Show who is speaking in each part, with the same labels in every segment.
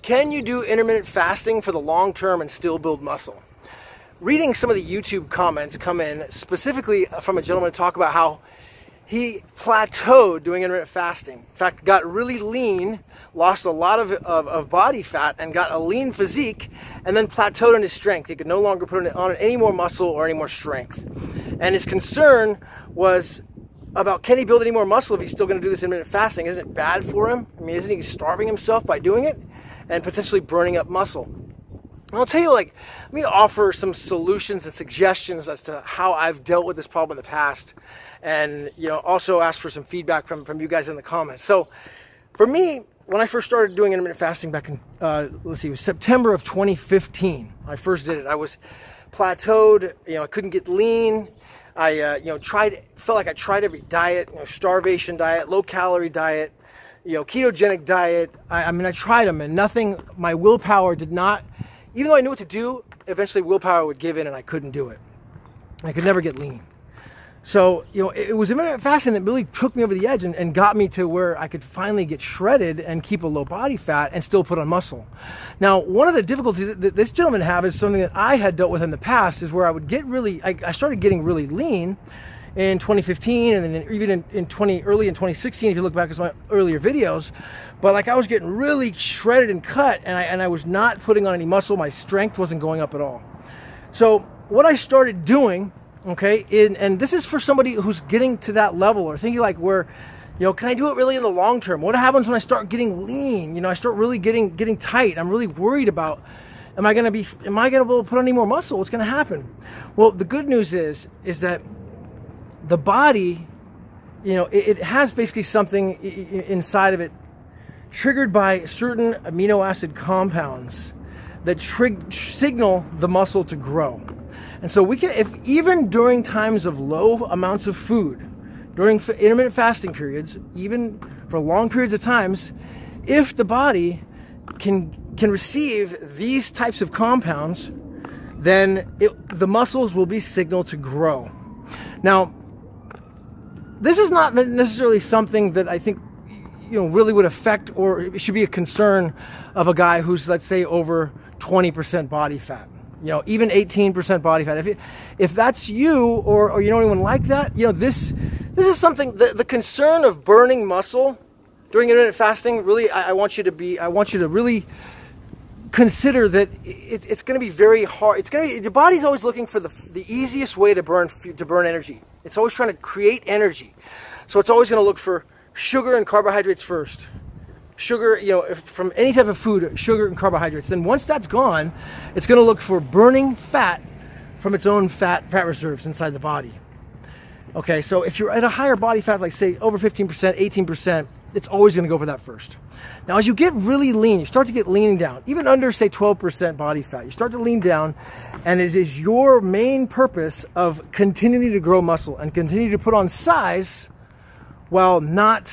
Speaker 1: Can you do intermittent fasting for the long term and still build muscle? Reading some of the YouTube comments come in specifically from a gentleman to talk about how he plateaued doing intermittent fasting. In fact, got really lean, lost a lot of body fat, and got a lean physique, and then plateaued in his strength. He could no longer put on any more muscle or any more strength. And his concern was about, can he build any more muscle if he's still going to do this intermittent fasting? Isn't it bad for him? I mean, isn't he starving himself by doing it and potentially burning up muscle? And I'll tell you, let me offer some solutions and suggestions as to how I've dealt with this problem in the past, and also ask for some feedback from you guys in the comments. So for me, when I first started doing intermittent fasting back in it was September of 2015, I first did it. I was plateaued, I couldn't get lean. I felt like I tried every diet, starvation diet, low calorie diet, ketogenic diet. I tried them, and nothing, my willpower did not, even though I knew what to do, eventually willpower would give in and I couldn't do it. I could never get lean. So, it was intermittent fasting that really took me over the edge and got me to where I could finally get shredded and keep a low body fat and still put on muscle. Now, one of the difficulties that this gentleman had is something that I had dealt with in the past, is where I would get I started getting really lean in 2015, and then even early in 2016, if you look back at my earlier videos. But I was getting really shredded and cut, and I was not putting on any muscle. My strength wasn't going up at all. So what I started doing, okay, and this is for somebody who's getting to that level, or thinking where, can I do it really in the long term? What happens when I start getting lean? I start really getting tight. I'm really worried about, am I going to be able to put on any more muscle? What's going to happen? Well, the good news is that the body, it has basically something inside of it triggered by certain amino acid compounds that signal the muscle to grow. And so we can, if even during times of low amounts of food, during intermittent fasting periods, even for long periods of times, if the body can receive these types of compounds, then the muscles will be signaled to grow. Now, this is not necessarily something that I think really would affect, or it should be a concern of a guy who's, let's say, over 20% body fat. Even 18% body fat. If that's you, or you know anyone like that, this is something. The concern of burning muscle during intermittent fasting, really, I want you to really consider that it's going to be very hard. The body's always looking for the easiest way to burn energy. It's always trying to create energy, so it's always going to look for sugar and carbohydrates first. Sugar, from any type of food, sugar and carbohydrates. Then once that's gone, it's going to look for burning fat from its own fat reserves inside the body. Okay, so if you're at a higher body fat, like say over 15%, 18%, it's always going to go for that first. Now, as you get really lean, you start to get leaning down, even under, say, 12% body fat. You start to lean down, and it is your main purpose of continuing to grow muscle and continue to put on size while not,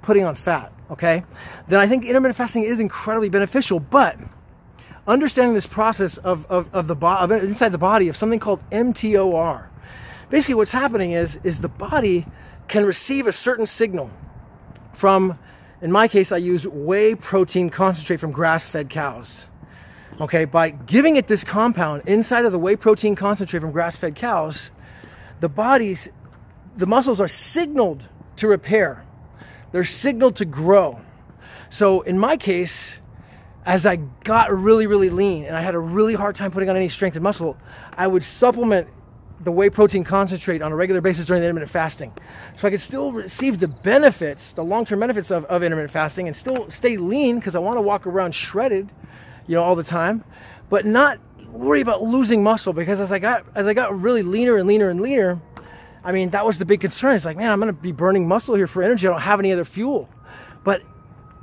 Speaker 1: putting on fat. Okay, then I think intermittent fasting is incredibly beneficial. But understanding this process of inside the body of something called mTOR, basically what's happening is the body can receive a certain signal from, in my case, I use whey protein concentrate from grass-fed cows. Okay, by giving it this compound inside of the whey protein concentrate from grass-fed cows, the muscles are signaled to repair. They're signaled to grow. So in my case, as I got really, really lean and I had a really hard time putting on any strength and muscle, I would supplement the whey protein concentrate on a regular basis during the intermittent fasting. So I could still receive the benefits, the long-term benefits of intermittent fasting, and still stay lean, because I want to walk around shredded, all the time, but not worry about losing muscle, because as I got really leaner and leaner and leaner, I mean, that was the big concern. It's like, man, I'm going to be burning muscle here for energy. I don't have any other fuel. But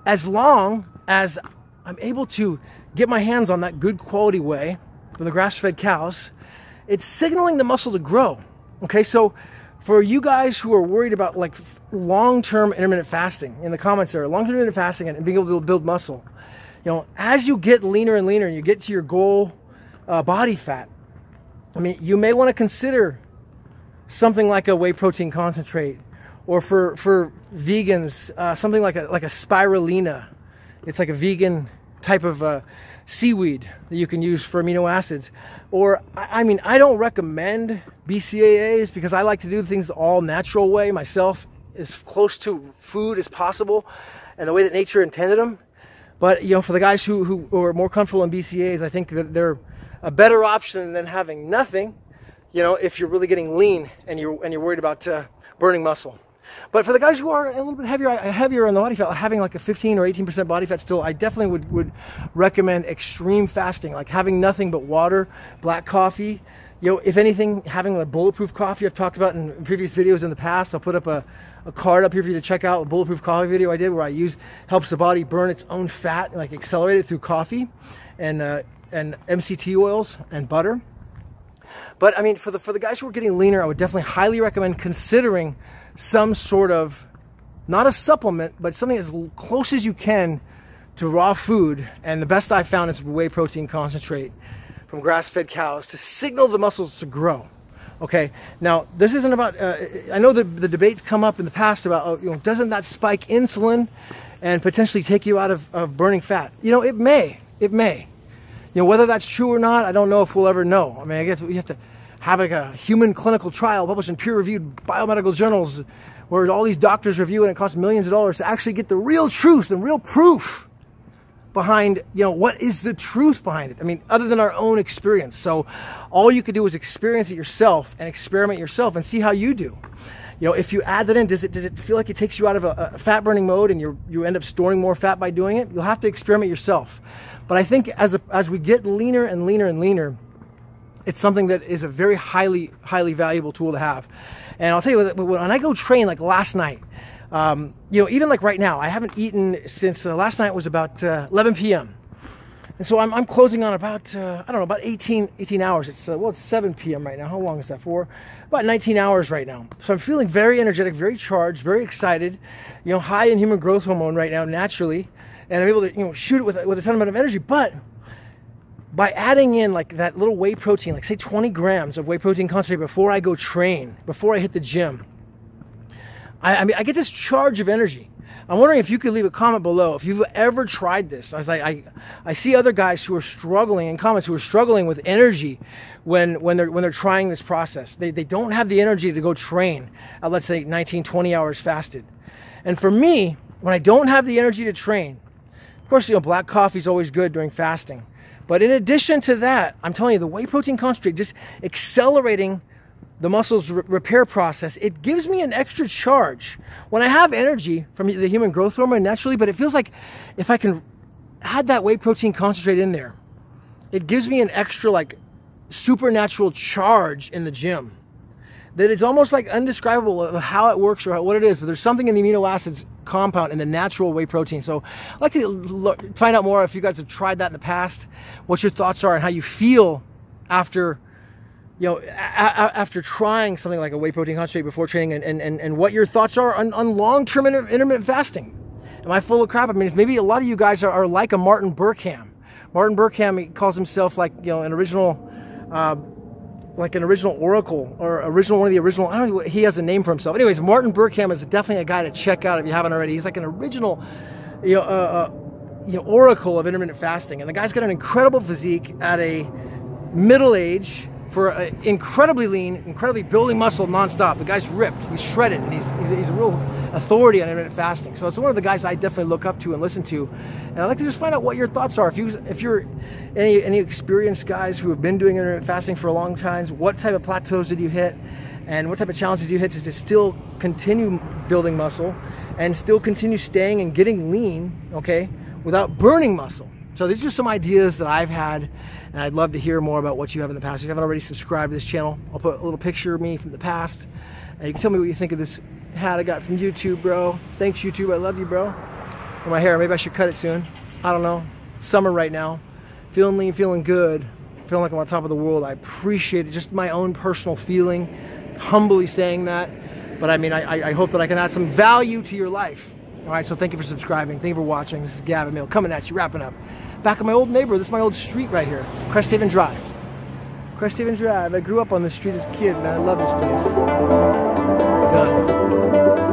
Speaker 1: as long as I'm able to get my hands on that good quality whey from the grass-fed cows, it's signaling the muscle to grow. Okay, so for you guys who are worried about long-term intermittent fasting, in the comments there, long-term intermittent fasting and being able to build muscle, as you get leaner and leaner, you get to your goal body fat, I mean, you may want to consider something like a whey protein concentrate, or for vegans, something like a spirulina. It's like a vegan type of seaweed that you can use for amino acids. Or, I mean, I don't recommend BCAAs because I like to do things the all natural way myself, as close to food as possible and the way that nature intended them. But, you know, for the guys who are more comfortable in BCAAs, I think that they're a better option than having nothing, you know, if you're really getting lean and you're worried about burning muscle. But for the guys who are a little bit heavier on the body fat, having like a 15 or 18% body fat still, I definitely would recommend extreme fasting, like having nothing but water, black coffee. You know, if anything, having a Bulletproof Coffee I've talked about in previous videos in the past. I'll put up a card up here for you to check out, a Bulletproof Coffee video I did where I helps the body burn its own fat, like accelerate it through coffee and MCT oils and butter. But I mean, for the guys who are getting leaner, I would definitely highly recommend considering some sort of, not a supplement, but something as close as you can to raw food. And the best I've found is whey protein concentrate from grass-fed cows to signal the muscles to grow. Okay, now this isn't about, I know the debates come up in the past about, you know, doesn't that spike insulin and potentially take you out of burning fat? You know, it may. You know, whether that's true or not, I don't know if we'll ever know. I mean, I guess we have to have like a human clinical trial published in peer-reviewed biomedical journals where all these doctors review and it costs millions of dollars to actually get the real truth and real proof behind, you know, what is the truth behind it. I mean, other than our own experience. So all you could do is experience it yourself and experiment yourself and see how you do. You know, if you add that in, does it feel like it takes you out of a fat burning mode and you end up storing more fat by doing it? You'll have to experiment yourself. But I think as we get leaner and leaner and leaner, it's something that is a very highly valuable tool to have. And I'll tell you, when I go train, like last night, you know, even like right now, I haven't eaten since last night was about 11 p.m. And so I'm closing on about, I don't know, about 18 hours. It's, well, it's 7 p.m. right now. How long is that for? About 19 hours right now. So I'm feeling very energetic, very charged, very excited, you know, high in human growth hormone right now, naturally. And I'm able to, you know, shoot it with a ton of energy. But by adding in like that little whey protein, like say 20 grams of whey protein concentrate before I go train, before I hit the gym, I mean, I get this charge of energy. I'm wondering if you could leave a comment below if you've ever tried this. I see other guys who are struggling in comments who are struggling with energy when they're trying this process. They don't have the energy to go train at, let's say, 19, 20 hours fasted. And for me, when I don't have the energy to train, of course, you know, black coffee is always good during fasting. But in addition to that, I'm telling you, the whey protein concentrate, just accelerating the muscle's repair process, it gives me an extra charge. When I have energy from the human growth hormone naturally, but it feels like if I can add that whey protein concentrate in there, it gives me an extra like supernatural charge in the gym. That it's almost like undescribable of how it works or what it is, but there's something in the amino acids compound in the natural whey protein. So I'd like to find out more if you guys have tried that in the past, what your thoughts are and how you feel after, you know, after trying something like a whey protein concentrate before training, and what your thoughts are on long-term intermittent fasting. Am I full of crap? I mean, maybe a lot of you guys are like a Martin Berkhan. Martin Berkhan, he calls himself like, you know, an original oracle or one of the original, I don't know, he has a name for himself. Anyways, Martin Berkhan is definitely a guy to check out if you haven't already. He's like an original, you know, oracle of intermittent fasting. And the guy's got an incredible physique at a middle age for incredibly lean, incredibly building muscle nonstop. The guy's ripped, he's shredded, and he's a real authority on intermittent fasting. So it's one of the guys I definitely look up to and listen to. And I'd like to just find out what your thoughts are. If you're any experienced guys who have been doing intermittent fasting for a long time, what type of plateaus did you hit? And what type of challenges did you hit to still continue building muscle and still continue staying and getting lean, okay, without burning muscle? So these are some ideas that I've had, and I'd love to hear more about what you have in the past. If you haven't already subscribed to this channel, I'll put a little picture of me from the past. You can tell me what you think of this hat I got from YouTube, bro. Thanks, YouTube. I love you, bro. Or my hair. Maybe I should cut it soon. I don't know. It's summer right now. Feeling lean, feeling good. Feeling like I'm on top of the world. I appreciate it. Just my own personal feeling. Humbly saying that. But I mean, I hope that I can add some value to your life. All right, so thank you for subscribing. Thank you for watching. This is Gavin Mehl coming at you, wrapping up. Back in my old neighborhood. This is my old street right here. Cresthaven Drive. Cresthaven Drive. I grew up on this street as a kid, man. I love this place. Done.